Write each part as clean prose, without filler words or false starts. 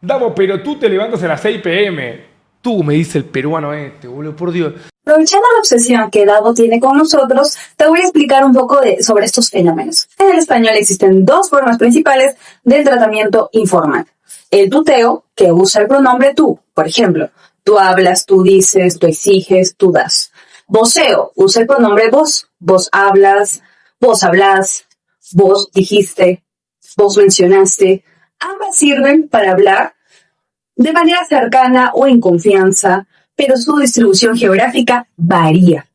Davo, pero tú te levantas a las 6 p.m. Tú, me dice el peruano este, boludo, por Dios. Aprovechando la obsesión que Davo tiene con nosotros, te voy a explicar un poco sobre estos fenómenos. En el español existen dos formas principales del tratamiento informal. El tuteo, que usa el pronombre tú. Por ejemplo, tú hablas, tú dices, tú exiges, tú das. Voceo, usa el pronombre vos. Vos hablas, vos dijiste, vos mencionaste. Ambas sirven para hablar de manera cercana o en confianza, pero su distribución geográfica varía.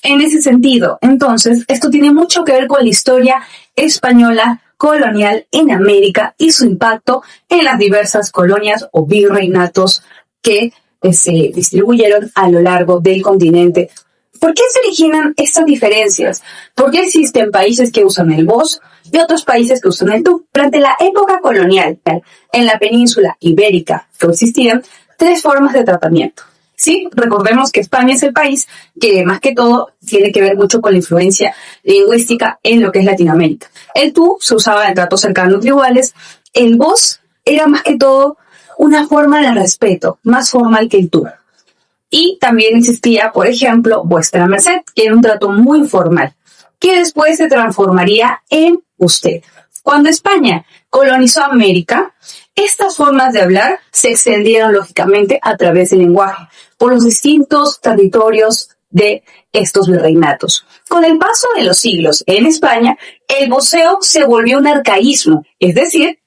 En ese sentido, entonces, esto tiene mucho que ver con la historia española colonial en América y su impacto en las diversas colonias o virreinatos que se distribuyeron a lo largo del continente. ¿Por qué se originan estas diferencias? ¿Por qué existen países que usan el vos y otros países que usan el tú? Durante la época colonial, en la península ibérica, existían tres formas de tratamiento. Sí, recordemos que España es el país que más que todo tiene que ver mucho con la influencia lingüística en lo que es Latinoamérica. El tú se usaba en tratos cercanos iguales. El vos era más que todo una forma de respeto, más formal que el tú. Y también existía, por ejemplo, vuestra merced, que era un trato muy formal, que después se transformaría en usted. Cuando España colonizó América, estas formas de hablar se extendieron lógicamente a través del lenguaje por los distintos territorios de estos virreinatos. Con el paso de los siglos en España, el voceo se volvió un arcaísmo, es decir,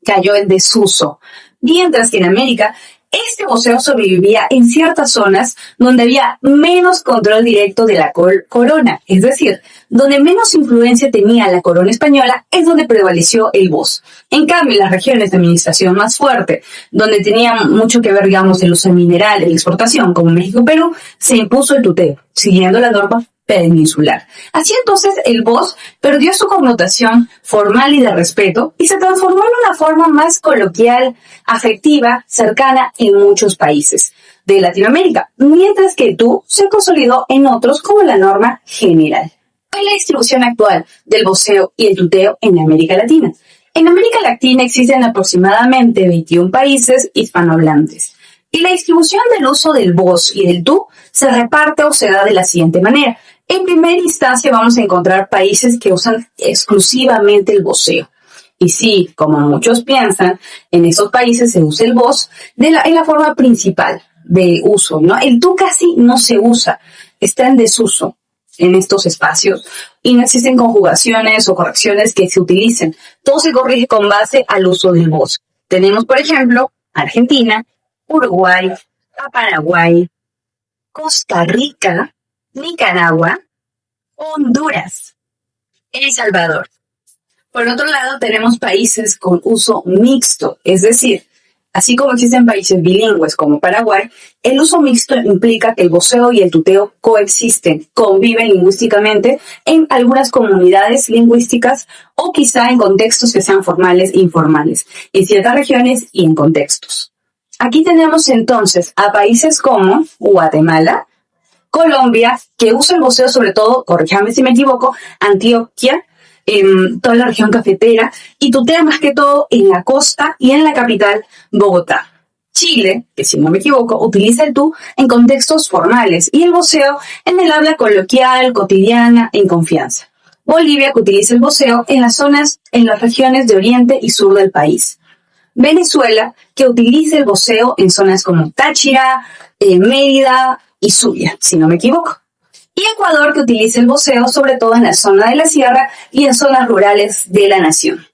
cayó en desuso, mientras que en América este voceo sobrevivía en ciertas zonas donde había menos control directo de la corona, es decir, donde menos influencia tenía la corona española es donde prevaleció el vos. En cambio, en las regiones de administración más fuerte, donde tenía mucho que ver, digamos, el uso de minerales, la exportación, como México y Perú, se impuso el tuteo, siguiendo la norma peninsular. Así entonces el vos perdió su connotación formal y de respeto y se transformó en una forma más coloquial, afectiva, cercana en muchos países de Latinoamérica, mientras que el tú se consolidó en otros como la norma general. ¿Cuál es la distribución actual del voceo y el tuteo en América Latina? En América Latina existen aproximadamente 21 países hispanohablantes. Y la distribución del uso del vos y del tú se reparte o se da de la siguiente manera. En primera instancia vamos a encontrar países que usan exclusivamente el voceo. Y sí, como muchos piensan, en esos países se usa el vos en la forma principal de uso, ¿no? El tú casi no se usa, está en desuso en estos espacios y no existen conjugaciones o correcciones que se utilicen. Todo se corrige con base al uso del vos. Tenemos, por ejemplo, Argentina, Uruguay, Paraguay, Costa Rica, Nicaragua, Honduras, El Salvador. Por otro lado, tenemos países con uso mixto, es decir, así como existen países bilingües como Paraguay, el uso mixto implica que el voceo y el tuteo coexisten, conviven lingüísticamente en algunas comunidades lingüísticas o quizá en contextos que sean formales e informales, en ciertas regiones y en contextos. Aquí tenemos entonces a países como Guatemala, Colombia, que usa el voceo sobre todo, corríjame si me equivoco, Antioquia, en toda la región cafetera, y tutea más que todo en la costa y en la capital, Bogotá. Chile, que si no me equivoco, utiliza el tú en contextos formales y el voceo en el habla coloquial, cotidiana, en confianza. Bolivia, que utiliza el voceo en las regiones de oriente y sur del país. Venezuela, que utiliza el voceo en zonas como Táchira, Mérida y Zulia, si no me equivoco. Y Ecuador, que utiliza el voceo sobre todo en la zona de la sierra y en zonas rurales de la nación.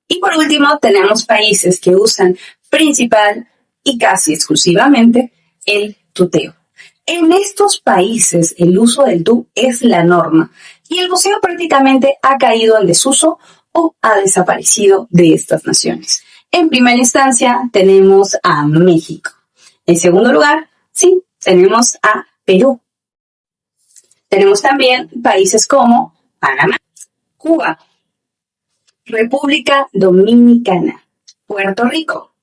Y por último, tenemos países que usan principal y casi exclusivamente el tuteo. En estos países el uso del tú es la norma y el voceo prácticamente ha caído en desuso o ha desaparecido de estas naciones. En primera instancia tenemos a México. En segundo lugar, sí, tenemos a Perú. Tenemos también países como Panamá, Cuba, República Dominicana, Puerto Rico,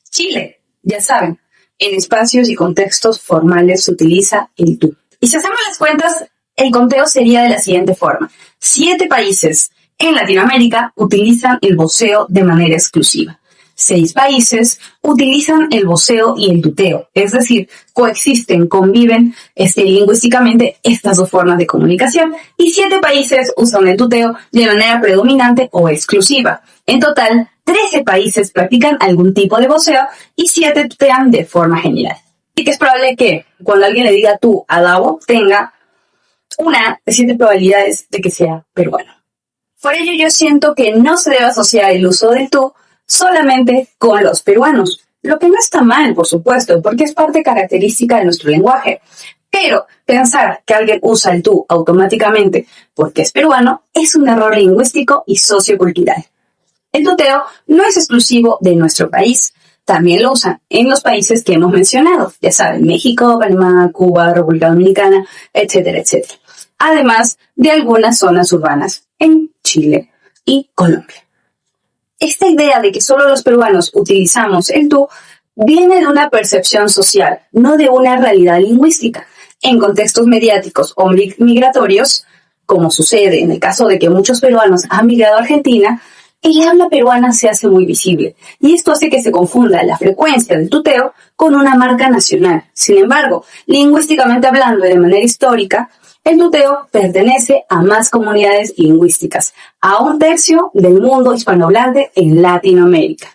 Chile. Ya saben, en espacios y contextos formales se utiliza el tú. Y si hacemos las cuentas, el conteo sería de la siguiente forma. 7 países en Latinoamérica utilizan el voceo de manera exclusiva. 6 países utilizan el voceo y el tuteo, es decir, coexisten, conviven lingüísticamente estas dos formas de comunicación, y 7 países usan el tuteo de manera predominante o exclusiva. En total, 13 países practican algún tipo de voceo y 7 tutean de forma general. Así que es probable que cuando alguien le diga tú a Davo, tenga una de 7 probabilidades de que sea peruano. Por ello yo siento que no se debe asociar el uso del tú solamente con los peruanos, lo que no está mal, por supuesto, porque es parte característica de nuestro lenguaje. Pero pensar que alguien usa el tú automáticamente porque es peruano es un error lingüístico y sociocultural. El tuteo no es exclusivo de nuestro país, también lo usan en los países que hemos mencionado, ya saben, México, Panamá, Cuba, República Dominicana, etcétera, etcétera. Además de algunas zonas urbanas en Chile y Colombia. Esta idea de que solo los peruanos utilizamos el tú viene de una percepción social, no de una realidad lingüística. En contextos mediáticos o migratorios, como sucede en el caso de que muchos peruanos han migrado a Argentina, el habla peruana se hace muy visible y esto hace que se confunda la frecuencia del tuteo con una marca nacional. Sin embargo, lingüísticamente hablando y de manera histórica, el tuteo pertenece a más comunidades lingüísticas, a 1/3 del mundo hispanohablante en Latinoamérica.